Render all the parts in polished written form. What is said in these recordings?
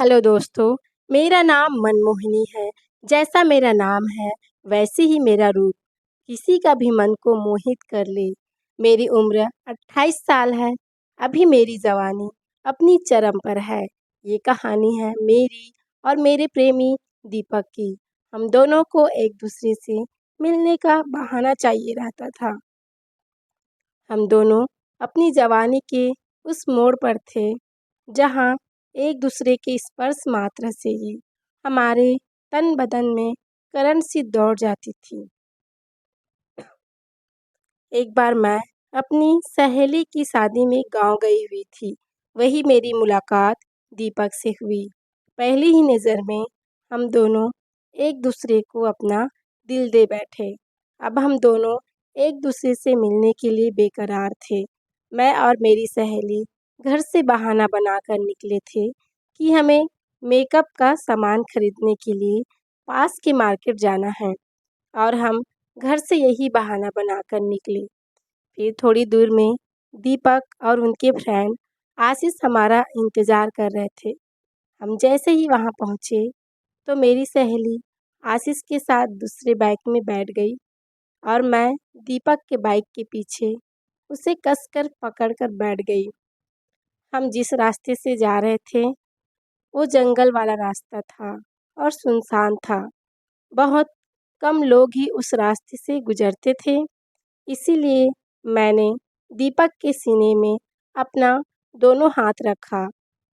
Hello दोस्तों, मेरा नाम मनमोहिनी है। जैसा मेरा नाम है, वैसे ही मेरा रूप किसी का भी मन को मोहित कर ले। मेरी उम्र 28 साल है। अभी मेरी जवानी अपनी चरम पर है। ये कहानी है मेरी और मेरे प्रेमी दीपक की। हम दोनों को एक दूसरे से मिलने का बहाना चाहिए रहता था। हम दोनों अपनी जवानी के उस मोड़ पर थे जहाँ एक दूसरे के स्पर्श मात्र से ही हमारे तन बदन में करंट सी दौड़ जाती थी। एक बार मैं अपनी सहेली की शादी में गांव गई हुई थी। वही मेरी मुलाकात दीपक से हुई। पहली ही नज़र में हम दोनों एक दूसरे को अपना दिल दे बैठे। अब हम दोनों एक दूसरे से मिलने के लिए बेकरार थे। मैं और मेरी सहेली घर से बहाना बनाकर निकले थे कि हमें मेकअप का सामान खरीदने के लिए पास के मार्केट जाना है, और हम घर से यही बहाना बनाकर निकले। फिर थोड़ी दूर में दीपक और उनके फ्रेंड आशीष हमारा इंतज़ार कर रहे थे। हम जैसे ही वहाँ पहुँचे तो मेरी सहेली आशीष के साथ दूसरे बाइक में बैठ गई और मैं दीपक के बाइक के पीछे उसे कसकर पकड़कर बैठ गई। हम जिस रास्ते से जा रहे थे वो जंगल वाला रास्ता था और सुनसान था। बहुत कम लोग ही उस रास्ते से गुजरते थे। इसीलिए मैंने दीपक के सीने में अपना दोनों हाथ रखा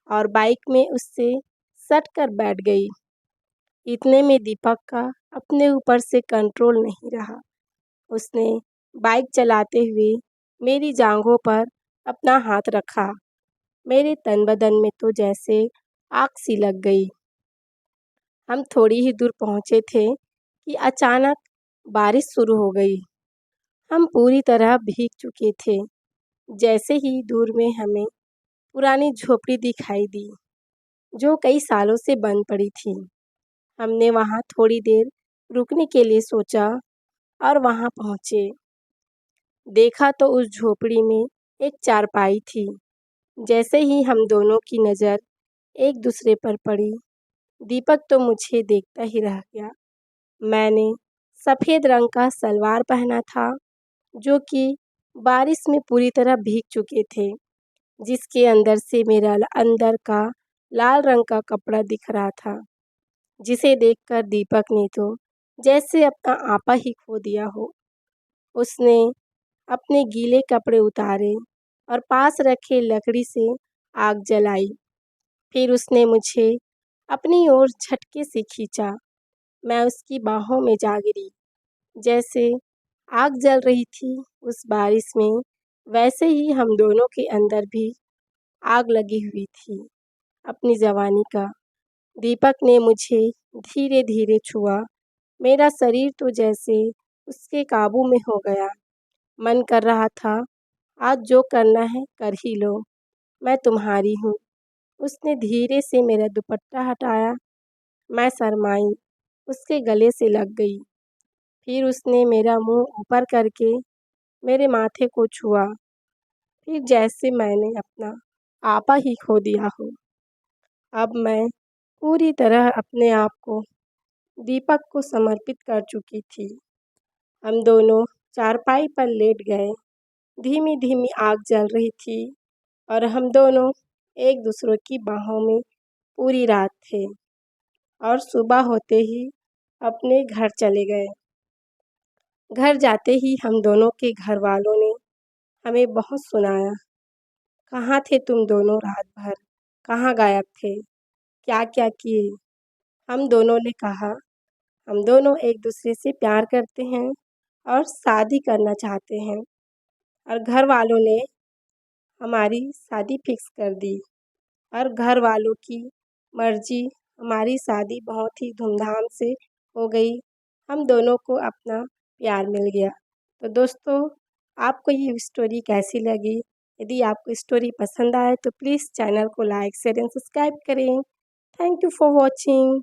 और बाइक में उससे सट कर बैठ गई। इतने में दीपक का अपने ऊपर से कंट्रोल नहीं रहा। उसने बाइक चलाते हुए मेरी जांघों पर अपना हाथ रखा। मेरे तन बदन में तो जैसे आग सी लग गई। हम थोड़ी ही दूर पहुँचे थे कि अचानक बारिश शुरू हो गई। हम पूरी तरह भीग चुके थे। जैसे ही दूर में हमें पुरानी झोपड़ी दिखाई दी जो कई सालों से बंद पड़ी थी। हमने वहाँ थोड़ी देर रुकने के लिए सोचा और वहाँ पहुँचे। देखा तो उस झोपड़ी में एक चारपाई थी। जैसे ही हम दोनों की नज़र एक दूसरे पर पड़ी, दीपक तो मुझे देखता ही रह गया। मैंने सफ़ेद रंग का सलवार पहना था जो कि बारिश में पूरी तरह भीग चुके थे, जिसके अंदर से मेरा अंदर का लाल रंग का कपड़ा दिख रहा था, जिसे देखकर दीपक ने तो जैसे अपना आपा ही खो दिया हो। उसने अपने गीले कपड़े उतारे और पास रखे लकड़ी से आग जलाई। फिर उसने मुझे अपनी ओर झटके से खींचा। मैं उसकी बाहों में जा गिरी। जैसे आग जल रही थी उस बारिश में, वैसे ही हम दोनों के अंदर भी आग लगी हुई थी अपनी जवानी का। दीपक ने मुझे धीरे धीरे छुआ। मेरा शरीर तो जैसे उसके काबू में हो गया। मन कर रहा था आज जो करना है कर ही लो, मैं तुम्हारी हूँ। उसने धीरे से मेरा दुपट्टा हटाया। मैं शर्माई, उसके गले से लग गई। फिर उसने मेरा मुंह ऊपर करके मेरे माथे को छुआ। फिर जैसे मैंने अपना आपा ही खो दिया हो। अब मैं पूरी तरह अपने आप को दीपक को समर्पित कर चुकी थी। हम दोनों चारपाई पर लेट गए। धीमी धीमी आग जल रही थी और हम दोनों एक दूसरे की बाहों में पूरी रात थे, और सुबह होते ही अपने घर चले गए। घर जाते ही हम दोनों के घर वालों ने हमें बहुत सुनाया। कहाँ थे तुम दोनों रात भर? कहाँ गायब थे? क्या क्या किए? हम दोनों ने कहा हम दोनों एक दूसरे से प्यार करते हैं और शादी करना चाहते हैं, और घर वालों ने हमारी शादी फिक्स कर दी। और घर वालों की मर्जी, हमारी शादी बहुत ही धूमधाम से हो गई। हम दोनों को अपना प्यार मिल गया। तो दोस्तों, आपको ये स्टोरी कैसी लगी? यदि आपको स्टोरी पसंद आए तो प्लीज़ चैनल को लाइक शेयर एंड सब्सक्राइब करें। Thank you for watching.